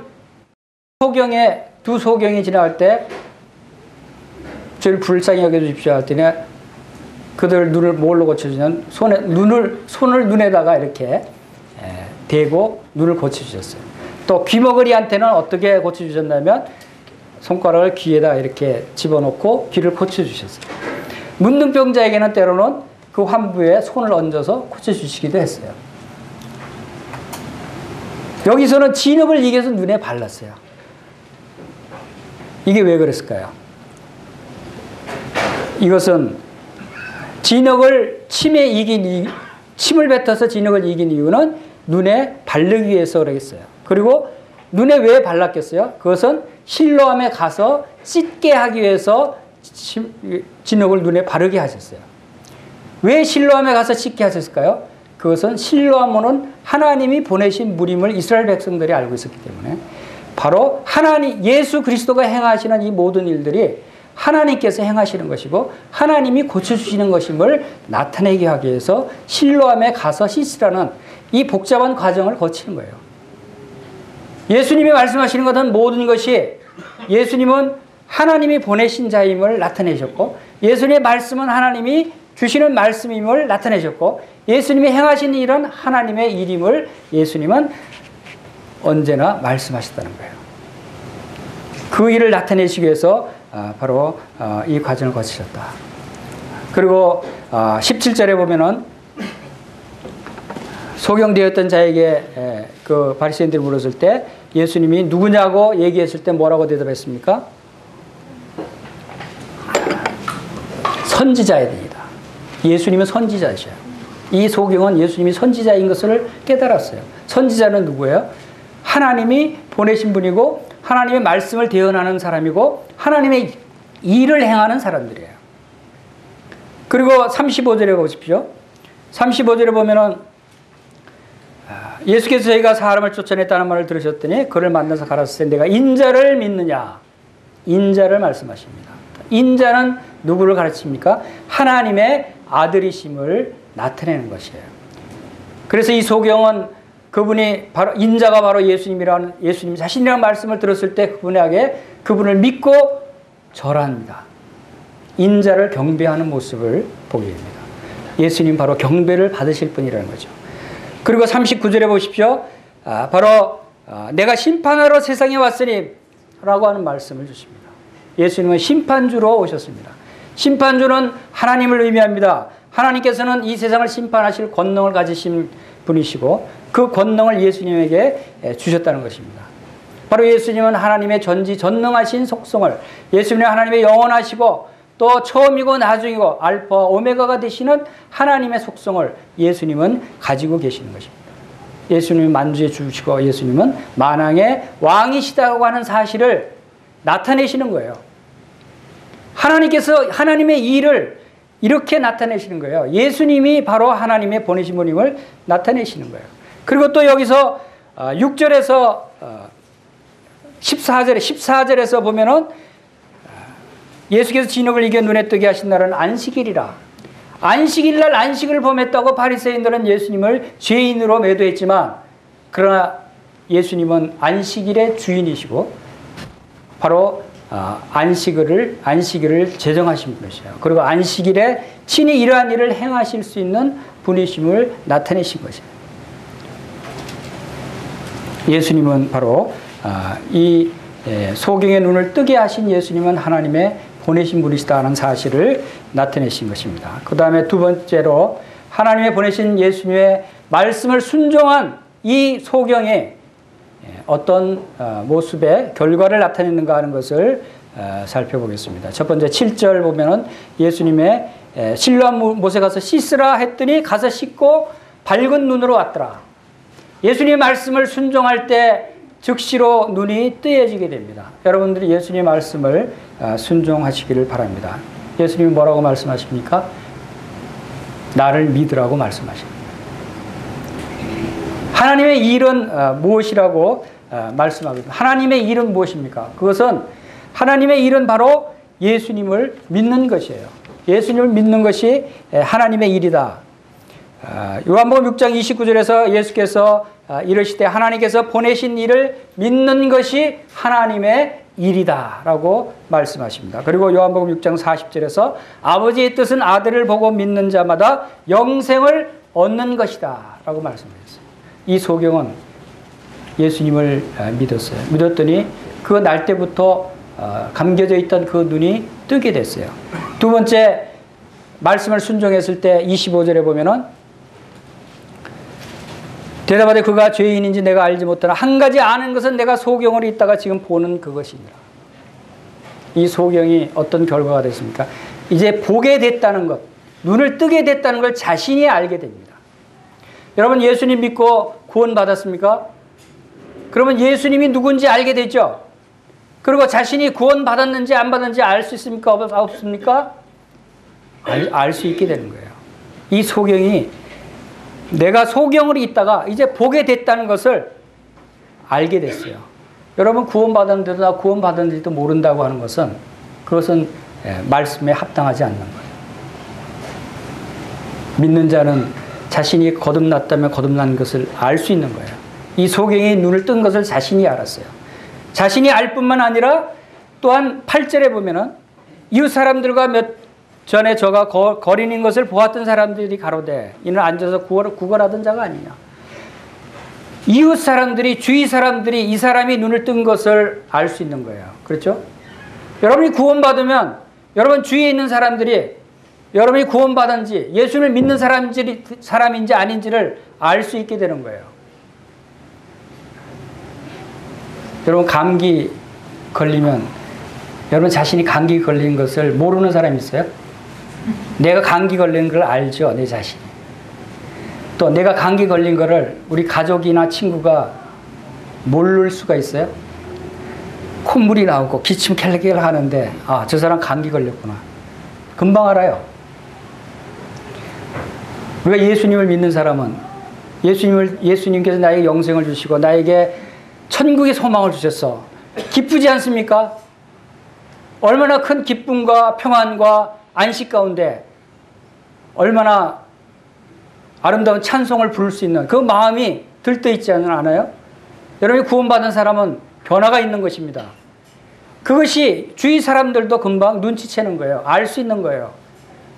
두 소경이 지나갈 때 저를 불쌍히 여겨주십시오 했더니 그들 눈을 뭘로 고쳐주냐면 손을 눈에다가 이렇게 대고 눈을 고쳐주셨어요. 또 귀머거리한테는 어떻게 고쳐주셨냐면 손가락을 귀에다 이렇게 집어넣고 귀를 고쳐주셨어요. 문둥병자에게는 때로는 그 환부에 손을 얹어서 고쳐주시기도 했어요. 여기서는 진흙을 이겨서 눈에 발랐어요. 이게 왜 그랬을까요? 이것은 침을 뱉어서 진흙을 이긴 이유는 눈에 바르기 위해서 그러겠어요. 그리고 눈에 왜 발랐겠어요? 그것은 실로암에 가서 씻게 하기 위해서 진흙을 눈에 바르게 하셨어요. 왜 실로암에 가서 씻게 하셨을까요? 그것은 실로암은 하나님이 보내신 물임을 이스라엘 백성들이 알고 있었기 때문에 바로 예수 그리스도가 행하시는 이 모든 일들이 하나님께서 행하시는 것이고 하나님이 고쳐주시는 것임을 나타내게 하기 위해서 실로암에 가서 씻으라는 이 복잡한 과정을 거치는 거예요. 예수님이 말씀하시는 것은 모든 것이 예수님은 하나님이 보내신 자임을 나타내셨고 예수님의 말씀은 하나님이 주시는 말씀임을 나타내셨고 예수님이 행하신 일은 하나님의 일임을 예수님은 언제나 말씀하셨다는 거예요. 그 일을 나타내시기 위해서 바로 이 과정을 거치셨다. 그리고 17절에 보면은 소경되었던 자에게 그 바리새인들이 물었을 때 예수님이 누구냐고 얘기했을 때 뭐라고 대답했습니까? 선지자에 됩니다. 예수님은 선지자이셔요. 이 소경은 예수님이 선지자인 것을 깨달았어요. 선지자는 누구예요? 하나님이 보내신 분이고 하나님의 말씀을 대언하는 사람이고 하나님의 일을 행하는 사람들이에요. 그리고 35절에 보십시오. 35절에 보면은 예수께서 저희가 사람을 쫓아냈다는 말을 들으셨더니 그를 만나서 가라사대 내가 인자를 믿느냐. 인자를 말씀하십니다. 인자는 누구를 가르칩니까? 하나님의 아들이심을 나타내는 것이에요. 그래서 이 소경은 그분이 바로 인자가 바로 예수님이라는 예수님 자신이라는 말씀을 들었을 때 그분을 믿고 절합니다. 인자를 경배하는 모습을 보게 됩니다. 예수님 바로 경배를 받으실 분이라는 거죠. 그리고 39절에 보십시오. 바로 내가 심판하러 세상에 왔으니 라고 하는 말씀을 주십니다. 예수님은 심판주로 오셨습니다. 심판주는 하나님을 의미합니다. 하나님께서는 이 세상을 심판하실 권능을 가지신 분이시고 그 권능을 예수님에게 주셨다는 것입니다. 바로 예수님은 하나님의 전지전능하신 속성을 예수님은 하나님의 영원하시고 또 처음이고 나중이고 알파 오메가가 되시는 하나님의 속성을 예수님은 가지고 계시는 것입니다. 예수님은 만주의 주시고 예수님은 만왕의 왕이시다고 하는 사실을 나타내시는 거예요. 하나님께서 하나님의 일을 이렇게 나타내시는 거예요. 예수님이 바로 하나님의 보내신 분임을 나타내시는 거예요. 그리고 또 여기서 6절에서 14절에서 보면은 예수께서 진흙을 이겨 눈에 뜨게 하신 날은 안식일이라. 안식일날 안식을 범했다고 바리새인들은 예수님을 죄인으로 매도했지만 그러나 예수님은 안식일의 주인이시고 바로 안식일을 제정하신 분이세요. 그리고 안식일에 친히 이러한 일을 행하실 수 있는 분이심을 나타내신 것이에요. 예수님은 바로 이 소경의 눈을 뜨게 하신 예수님은 하나님의 보내신 분이시다는 사실을 나타내신 것입니다. 그 다음에 두 번째로 하나님의 보내신 예수님의 말씀을 순종한 이 소경의 어떤 모습의 결과를 나타내는가 하는 것을 살펴보겠습니다. 첫 번째 7절 보면은 예수님의 실로암 못에 가서 씻으라 했더니 가서 씻고 밝은 눈으로 왔더라. 예수님의 말씀을 순종할 때 즉시로 눈이 뜨여지게 됩니다. 여러분들이 예수님의 말씀을 순종하시기를 바랍니다. 예수님이 뭐라고 말씀하십니까? 나를 믿으라고 말씀하십니다. 하나님의 일은 무엇이라고 말씀하거든요. 하나님의 일은 무엇입니까? 그것은 하나님의 일은 바로 예수님을 믿는 것이에요. 예수님을 믿는 것이 하나님의 일이다. 요한복음 6장 29절에서 예수께서 이르시되 하나님께서 보내신 일을 믿는 것이 하나님의 일이다 라고 말씀하십니다. 그리고 요한복음 6장 40절에서 아버지의 뜻은 아들을 보고 믿는 자마다 영생을 얻는 것이다 라고 말씀하셨어요. 이 소경은 예수님을 믿었어요. 믿었더니 그 날 때부터 감겨져 있던 그 눈이 뜨게 됐어요. 두 번째, 말씀을 순종했을 때 25절에 보면은 대답하되 그가 죄인인지 내가 알지 못하나 한 가지 아는 것은 내가 소경을 있다가 지금 보는 그것이니라. 이 소경이 어떤 결과가 됐습니까? 이제 보게 됐다는 것, 눈을 뜨게 됐다는 걸 자신이 알게 됩니다. 여러분, 예수님 믿고 구원받았습니까? 그러면 예수님이 누군지 알게 되죠. 그리고 자신이 구원받았는지 안 받았는지 알 수 있습니까? 없습니까? 알 수 있게 되는 거예요. 이 소경이 내가 소경으로 있다가 이제 보게 됐다는 것을 알게 됐어요. 여러분, 구원받았는데도 나 구원받았는지도 모른다고 하는 것은 그것은 말씀에 합당하지 않는 거예요. 믿는 자는 자신이 거듭났다면 거듭난 것을 알 수 있는 거예요. 이 소경이 눈을 뜬 것을 자신이 알았어요. 자신이 알 뿐만 아니라 또한 8절에 보면은 이웃 사람들과 전에 저가 거리는 것을 보았던 사람들이 가로되 이는 앉아서 구걸하던 자가 아니냐. 이웃 사람들이, 주위 사람들이 이 사람이 눈을 뜬 것을 알 수 있는 거예요. 그렇죠? 여러분이 구원받으면 여러분 주위에 있는 사람들이 여러분이 구원받은지 예수를 믿는 사람인지 아닌지를 알 수 있게 되는 거예요. 여러분, 감기 걸리면 여러분 자신이 감기 걸린 것을 모르는 사람이 있어요? 내가 감기 걸린 걸 알죠, 내 자신이. 또 내가 감기 걸린 거를 우리 가족이나 친구가 모를 수가 있어요? 콧물이 나오고 기침 켈kelkel 하는데 아, 저 사람 감기 걸렸구나. 금방 알아요. 우리가 예수님을 믿는 사람은 예수님께서 나에게 영생을 주시고 나에게 천국의 소망을 주셨어. 기쁘지 않습니까? 얼마나 큰 기쁨과 평안과 안식 가운데 얼마나 아름다운 찬송을 부를 수 있는 그 마음이 들떠있지 않아요? 여러분이 구원받은 사람은 변화가 있는 것입니다. 그것이 주위 사람들도 금방 눈치채는 거예요. 알 수 있는 거예요.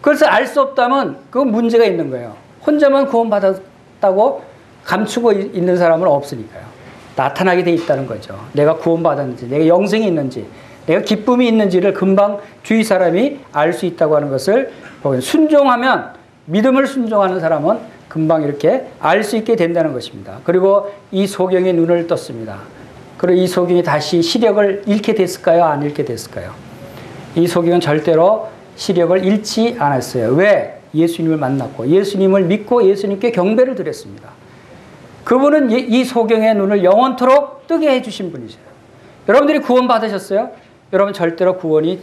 그래서 알 수 없다면 그건 문제가 있는 거예요. 혼자만 구원받았다고 감추고 있는 사람은 없으니까요. 나타나게 돼 있다는 거죠. 내가 구원받았는지, 내가 영생이 있는지, 내가 기쁨이 있는지를 금방 주위 사람이 알 수 있다고 하는 것을 보면 순종하면, 믿음을 순종하는 사람은 금방 이렇게 알 수 있게 된다는 것입니다. 그리고 이 소경의 눈을 떴습니다. 그리고 이 소경이 다시 시력을 잃게 됐을까요? 안 잃게 됐을까요? 이 소경은 절대로 시력을 잃지 않았어요. 왜? 예수님을 만났고 예수님을 믿고 예수님께 경배를 드렸습니다. 그분은 이 소경의 눈을 영원토록 뜨게 해주신 분이세요. 여러분들이 구원 받으셨어요? 여러분 절대로 구원을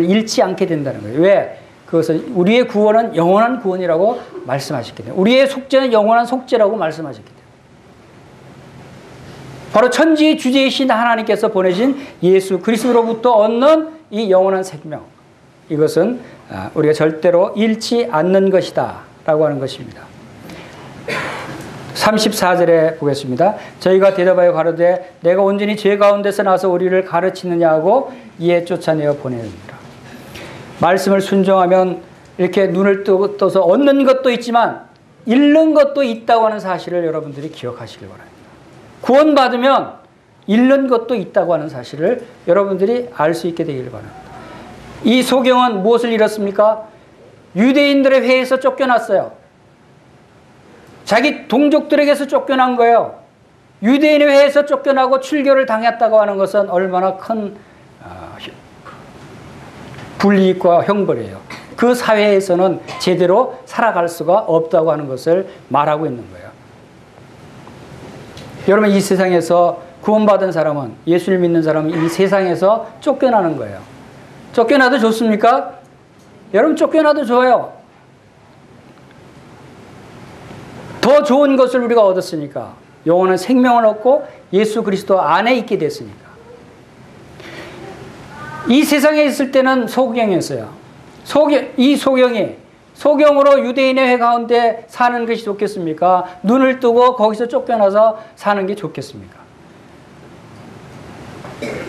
잃지 않게 된다는 거예요. 왜? 그것은 우리의 구원은 영원한 구원이라고 말씀하셨기 때문에, 우리의 속죄는 영원한 속죄라고 말씀하셨기 때문에, 바로 천지의 주제이신 하나님께서 보내신 예수 그리스도로부터 얻는 이 영원한 생명, 이것은 우리가 절대로 잃지 않는 것이다 라고 하는 것입니다. 34절에 보겠습니다. 저희가 대답하여 가로되 내가 온전히 죄 가운데서 나서 우리를 가르치느냐 하고 이에 쫓아내어 보내느니라. 말씀을 순종하면 이렇게 눈을 떠서 얻는 것도 있지만 잃는 것도 있다고 하는 사실을 여러분들이 기억하시길 바랍니다. 구원받으면 잃는 것도 있다고 하는 사실을 여러분들이 알 수 있게 되기를 바랍니다. 이 소경은 무엇을 잃었습니까? 유대인들의 회에서 쫓겨났어요. 자기 동족들에게서 쫓겨난 거예요. 유대인의 회에서 쫓겨나고 출교를 당했다고 하는 것은 얼마나 큰 불이익과 형벌이에요. 그 사회에서는 제대로 살아갈 수가 없다고 하는 것을 말하고 있는 거예요. 여러분, 이 세상에서 구원받은 사람은, 예수를 믿는 사람은 이 세상에서 쫓겨나는 거예요. 쫓겨나도 좋습니까? 여러분, 쫓겨나도 좋아요. 더 좋은 것을 우리가 얻었으니까, 영원한 생명을 얻고 예수 그리스도 안에 있게 됐으니까. 이 세상에 있을 때는 소경이었어요. 이 소경으로 유대인의 회 가운데 사는 것이 좋겠습니까? 눈을 뜨고 거기서 쫓겨나서 사는 게 좋겠습니까?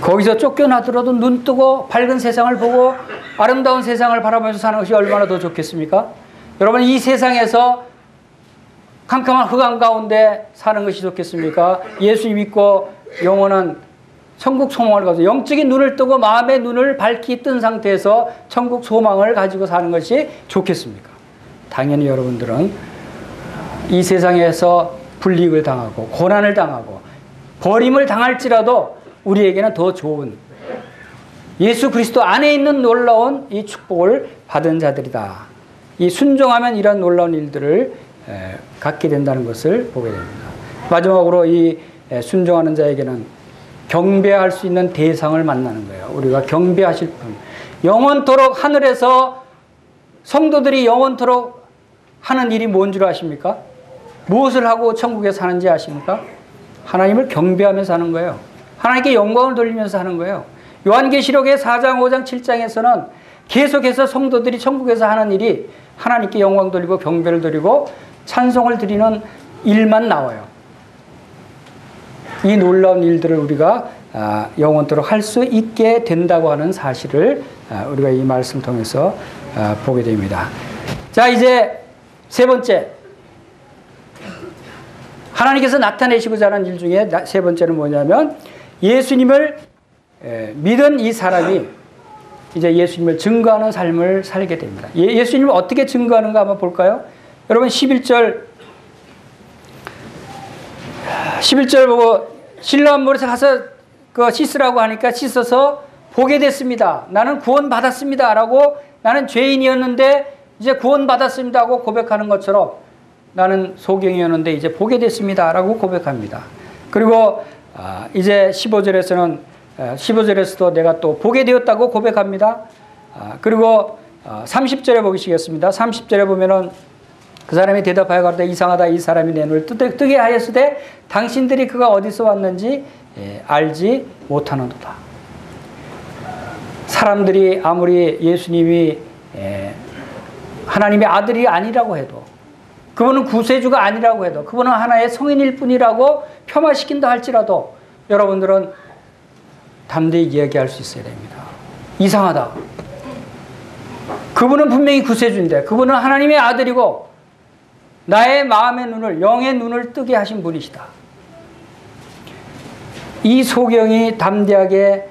거기서 쫓겨나더라도 눈 뜨고 밝은 세상을 보고 아름다운 세상을 바라보면서 사는 것이 얼마나 더 좋겠습니까? 여러분, 이 세상에서 캄캄한 흑암 가운데 사는 것이 좋겠습니까? 예수님 믿고 영원한 천국 소망을 가지고 영적인 눈을 뜨고 마음의 눈을 밝히 뜬 상태에서 천국 소망을 가지고 사는 것이 좋겠습니까? 당연히 여러분들은 이 세상에서 불이익을 당하고 고난을 당하고 버림을 당할지라도 우리에게는 더 좋은 예수 그리스도 안에 있는 놀라운 이 축복을 받은 자들이다. 이 순종하면 이런 놀라운 일들을 갖게 된다는 것을 보게 됩니다. 마지막으로 이 순종하는 자에게는 경배할 수 있는 대상을 만나는 거예요. 우리가 경배하실 분. 영원토록 하늘에서 성도들이 영원토록 하는 일이 뭔 줄 아십니까? 무엇을 하고 천국에 사는지 아십니까? 하나님을 경배하면서 하는 거예요. 하나님께 영광을 돌리면서 하는 거예요. 요한계시록의 4장, 5장, 7장에서는 계속해서 성도들이 천국에서 하는 일이 하나님께 영광 돌리고 경배를 드리고 찬송을 드리는 일만 나와요. 이 놀라운 일들을 우리가 영원토록 할 수 있게 된다고 하는 사실을 우리가 이 말씀을 통해서 보게 됩니다. 자, 이제 세 번째. 하나님께서 나타내시고자 하는 일 중에 세 번째는 뭐냐면 예수님을 믿은 이 사람이 이제 예수님을 증거하는 삶을 살게 됩니다. 예수님을 어떻게 증거하는가 한번 볼까요? 여러분 11절 보고 실로암 물에서 가서 씻으라고 하니까 씻어서 보게 됐습니다. 나는 구원받았습니다. 라고 나는 죄인이었는데 이제 구원받았습니다. 하고 고백하는 것처럼 나는 소경이었는데 이제 보게 됐습니다. 라고 고백합니다. 그리고 이제 15절에서도 내가 또 보게 되었다고 고백합니다. 그리고 30절에 보시겠습니다. 30절에 보면은 그 사람이 대답하여 가로되 이상하다. 이 사람이 내 눈을 뜨게 하였으되 당신들이 그가 어디서 왔는지 알지 못하는도다. 사람들이 아무리 예수님이 하나님의 아들이 아니라고 해도 그분은 구세주가 아니라고 해도 그분은 하나의 성인일 뿐이라고 폄하시킨다 할지라도 여러분들은 담대히 이야기할 수 있어야 됩니다. 이상하다. 그분은 분명히 구세주인데 그분은 하나님의 아들이고 나의 마음의 눈을 영의 눈을 뜨게 하신 분이시다. 이 소경이 담대하게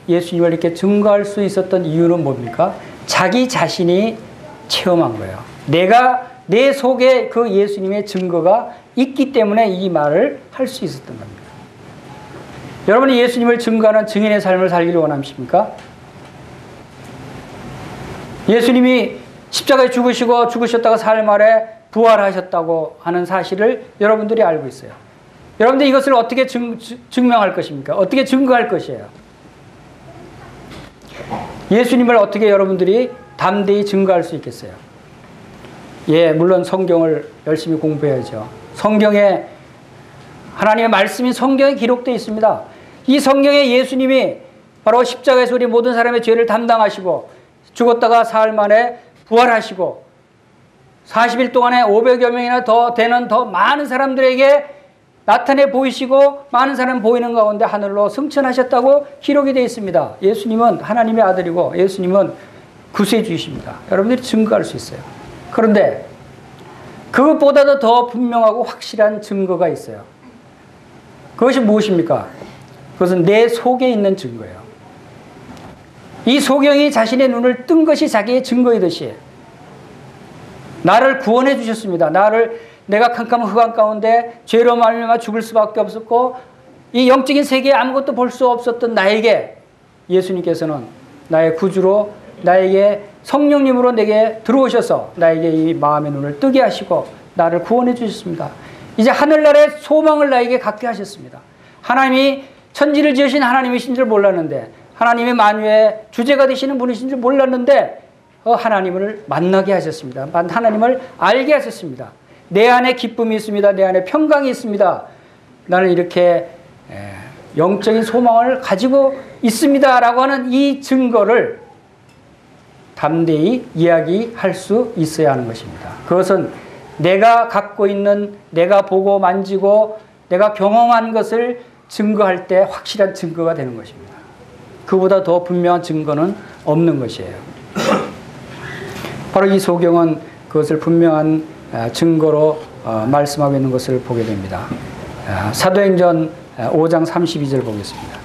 예수님을 이렇게 증거할 수 있었던 이유는 뭡니까? 자기 자신이 체험한 거예요. 내 속에 그 예수님의 증거가 있기 때문에 이 말을 할 수 있었던 겁니다. 여러분이 예수님을 증거하는 증인의 삶을 살기를 원하십니까? 예수님이 십자가에 죽으셨다가 사흘 만에 부활하셨다고 하는 사실을 여러분들이 알고 있어요. 여러분들 이것을 어떻게 증명할 것입니까? 어떻게 증거할 것이에요? 예수님을 어떻게 여러분들이 담대히 증거할 수 있겠어요? 물론 성경을 열심히 공부해야죠. 성경에 하나님의 말씀이 성경에 기록되어 있습니다. 이 성경에 예수님이 바로 십자가에서 우리 모든 사람의 죄를 담당하시고 죽었다가 사흘 만에 부활하시고 40일 동안에 500여 명이나 더 되는 더 많은 사람들에게 나타내 보이시고 많은 사람 보이는 가운데 하늘로 승천하셨다고 기록이 되어 있습니다. 예수님은 하나님의 아들이고 예수님은 구세주이십니다. 여러분들이 증거할 수 있어요. 그런데 그것보다도 더 분명하고 확실한 증거가 있어요. 그것이 무엇입니까? 그것은 내 속에 있는 증거예요. 이 소경이 자신의 눈을 뜬 것이 자기의 증거이듯이 나를 구원해 주셨습니다. 내가 캄캄한 흑암 가운데 죄로 말미암아 죽을 수밖에 없었고 이 영적인 세계에 아무것도 볼 수 없었던 나에게 예수님께서는 나의 구주로 나에게 성령님으로 내게 들어오셔서 나에게 이 마음의 눈을 뜨게 하시고 나를 구원해 주셨습니다. 이제 하늘나라의 소망을 나에게 갖게 하셨습니다. 하나님이 천지를 지으신 하나님이신 줄 몰랐는데 하나님의 만유의 주제가 되시는 분이신 줄 몰랐는데 하나님을 만나게 하셨습니다. 하나님을 알게 하셨습니다. 내 안에 기쁨이 있습니다. 내 안에 평강이 있습니다. 나는 이렇게 영적인 소망을 가지고 있습니다. 라고 하는 이 증거를 담대히 이야기할 수 있어야 하는 것입니다. 그것은 내가 갖고 있는 내가 보고 만지고 내가 경험한 것을 증거할 때 확실한 증거가 되는 것입니다. 그보다 더 분명한 증거는 없는 것이에요. 바로 이 소경은 그것을 분명한 증거로 말씀하고 있는 것을 보게 됩니다. 사도행전 5장 32절 보겠습니다.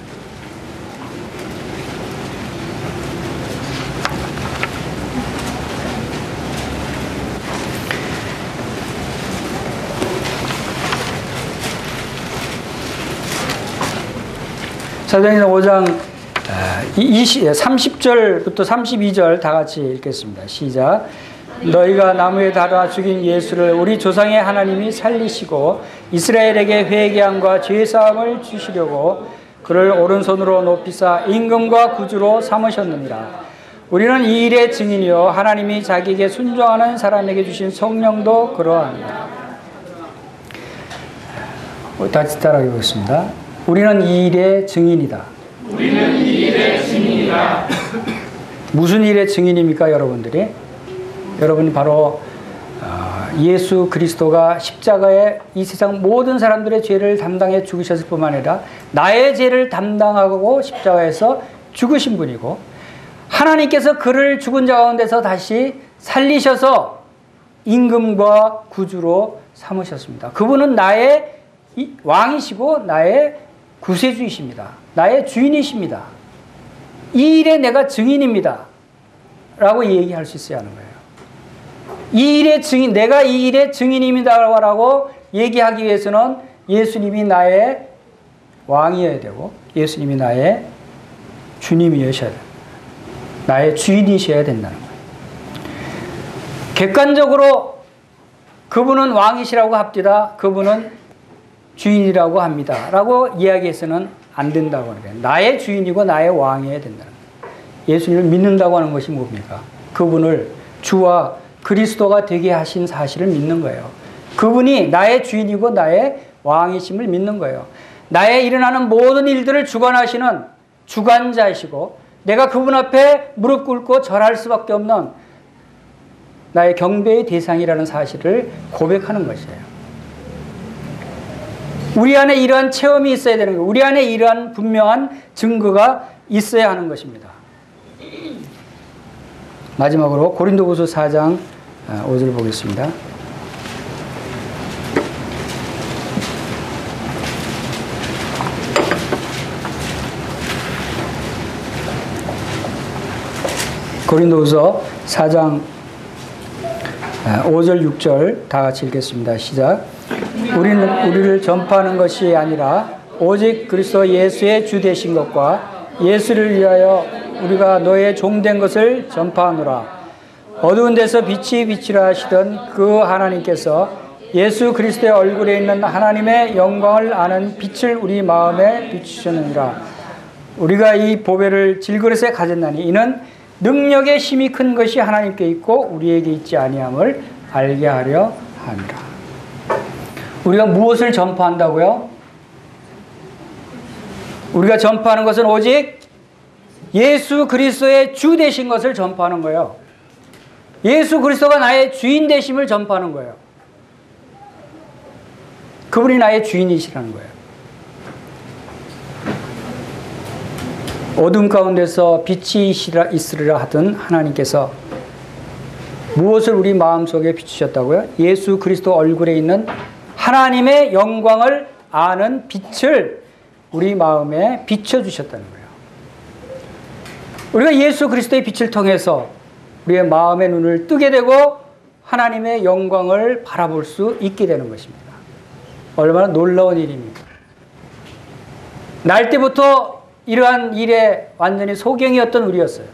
사도행전 5장 30절부터 32절 다 같이 읽겠습니다. 시작. 너희가 나무에 달아 죽인 예수를 우리 조상의 하나님이 살리시고 이스라엘에게 회개함과 죄사함을 주시려고 그를 오른손으로 높이사 임금과 구주로 삼으셨느니라. 우리는 이 일의 증인이요 하나님이 자기에게 순종하는 사람에게 주신 성령도 그러합니다. 다시 따라해 보겠습니다. 우리는 이 일의 증인이다. 우리는 이 일의 증인이다. 무슨 일의 증인입니까, 여러분들이? 여러분이 바로 예수 그리스도가 십자가에 이 세상 모든 사람들의 죄를 담당해 죽으셨을 뿐만 아니라 나의 죄를 담당하고 십자가에서 죽으신 분이고 하나님께서 그를 죽은 자 가운데서 다시 살리셔서 임금과 구주로 삼으셨습니다. 그분은 나의 왕이시고 나의 구세주이십니다. 나의 주인이십니다. 이 일에 내가 증인입니다. 라고 얘기할 수 있어야 하는 거예요. 이 일의 증인, 내가 이 일의 증인입니다라고 얘기하기 위해서는 예수님이 나의 왕이어야 되고 예수님이 나의 주님이셔야 돼요. 나의 주인이셔야 된다는 거예요. 객관적으로 그분은 왕이시라고 합디다. 그분은 주인이라고 합니다. 라고 이야기해서는 안 된다고 하는 거예요. 나의 주인이고 나의 왕이어야 된다는 거예요. 예수님을 믿는다고 하는 것이 뭡니까? 그분을 주와 그리스도가 되게 하신 사실을 믿는 거예요. 그분이 나의 주인이고 나의 왕이심을 믿는 거예요. 나의 일어나는 모든 일들을 주관하시는 주관자이시고 내가 그분 앞에 무릎 꿇고 절할 수밖에 없는 나의 경배의 대상이라는 사실을 고백하는 것이에요. 우리 안에 이러한 체험이 있어야 되는 거예요. 우리 안에 이러한 분명한 증거가 있어야 하는 것입니다. 마지막으로 고린도후서 4장 5절 보겠습니다. 고린도후서 4장 5절 6절 다 같이 읽겠습니다. 시작. 우리는 우리를 전파하는 것이 아니라 오직 그리스도 예수의 주 되신 것과 예수를 위하여 우리가 너의 종된 것을 전파하노라. 어두운 데서 빛이 비치라 하시던 그 하나님께서 예수 그리스도의 얼굴에 있는 하나님의 영광을 아는 빛을 우리 마음에 비추셨느니라. 우리가 이 보배를 질그릇에 가졌나니 이는 능력의 힘이 큰 것이 하나님께 있고 우리에게 있지 아니함을 알게 하려 함이라. 우리가 무엇을 전파한다고요? 우리가 전파하는 것은 오직 예수 그리스도의 주 되신 것을 전파하는 거예요. 예수 그리스도가 나의 주인 되심을 전파하는 거예요. 그분이 나의 주인이시라는 거예요. 어둠 가운데서 빛이 있으리라 하던 하나님께서 무엇을 우리 마음속에 비추셨다고요? 예수 그리스도 얼굴에 있는 하나님의 영광을 아는 빛을 우리 마음에 비춰주셨다는 거예요. 우리가 예수 그리스도의 빛을 통해서 우리의 마음의 눈을 뜨게 되고 하나님의 영광을 바라볼 수 있게 되는 것입니다. 얼마나 놀라운 일입니까? 날 때부터 이러한 일에 완전히 소경이었던 우리였어요.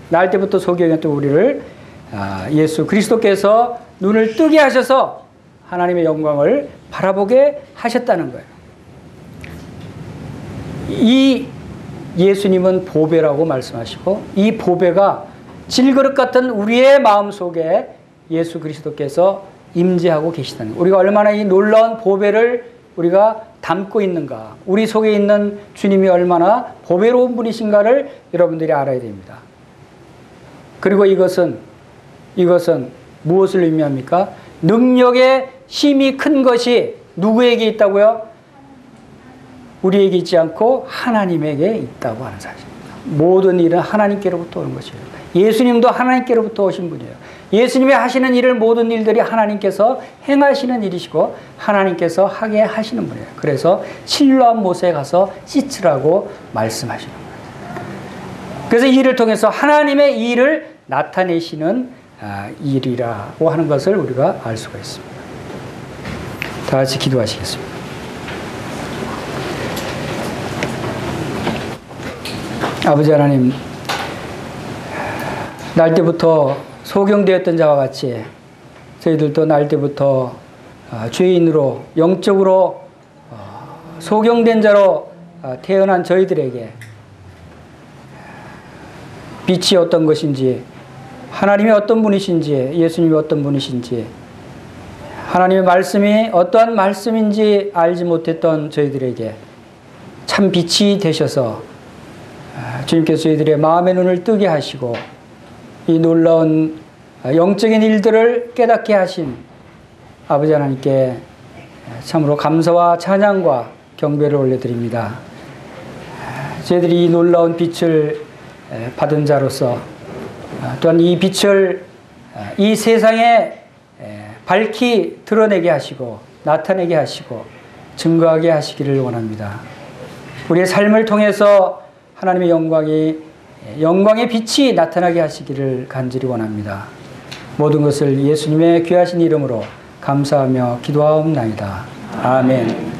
날 때부터 소경이었던 우리를 예수 그리스도께서 눈을 뜨게 하셔서 하나님의 영광을 바라보게 하셨다는 거예요. 이 예수님은 보배라고 말씀하시고 이 보배가 질그릇 같은 우리의 마음속에 예수 그리스도께서 임재하고 계시다는 거예요. 우리가 얼마나 이 놀라운 보배를 우리가 담고 있는가, 우리 속에 있는 주님이 얼마나 보배로운 분이신가를 여러분들이 알아야 됩니다. 그리고 이것은 무엇을 의미합니까? 능력의 힘이 큰 것이 누구에게 있다고요? 우리에게 있지 않고 하나님에게 있다고 하는 사실입니다. 모든 일은 하나님께로부터 오는 것이에요. 예수님도 하나님께로부터 오신 분이에요. 예수님이 하시는 일을 모든 일들이 하나님께서 행하시는 일이시고 하나님께서 하게 하시는 분이에요. 그래서 실로암 못에 가서 씻으라고 말씀하시는 거예요. 그래서 이 일을 통해서 하나님의 일을 나타내시는 일이라고 하는 것을 우리가 알 수가 있습니다. 다 같이 기도하시겠습니다. 아버지 하나님, 날 때부터 소경되었던 자와 같이 저희들도 날 때부터 죄인으로 영적으로 소경된 자로 태어난 저희들에게 빛이 어떤 것인지, 하나님이 어떤 분이신지, 예수님이 어떤 분이신지, 하나님의 말씀이 어떠한 말씀인지 알지 못했던 저희들에게 참 빛이 되셔서 주님께서 저희들의 마음의 눈을 뜨게 하시고 이 놀라운 영적인 일들을 깨닫게 하신 아버지 하나님께 참으로 감사와 찬양과 경배를 올려드립니다. 저희들이 이 놀라운 빛을 받은 자로서 또한 이 빛을 이 세상에 밝히 드러내게 하시고 나타내게 하시고 증거하게 하시기를 원합니다. 우리의 삶을 통해서 하나님의 영광의 빛이 나타나게 하시기를 간절히 원합니다. 모든 것을 예수님의 귀하신 이름으로 감사하며 기도하옵나이다. 아멘.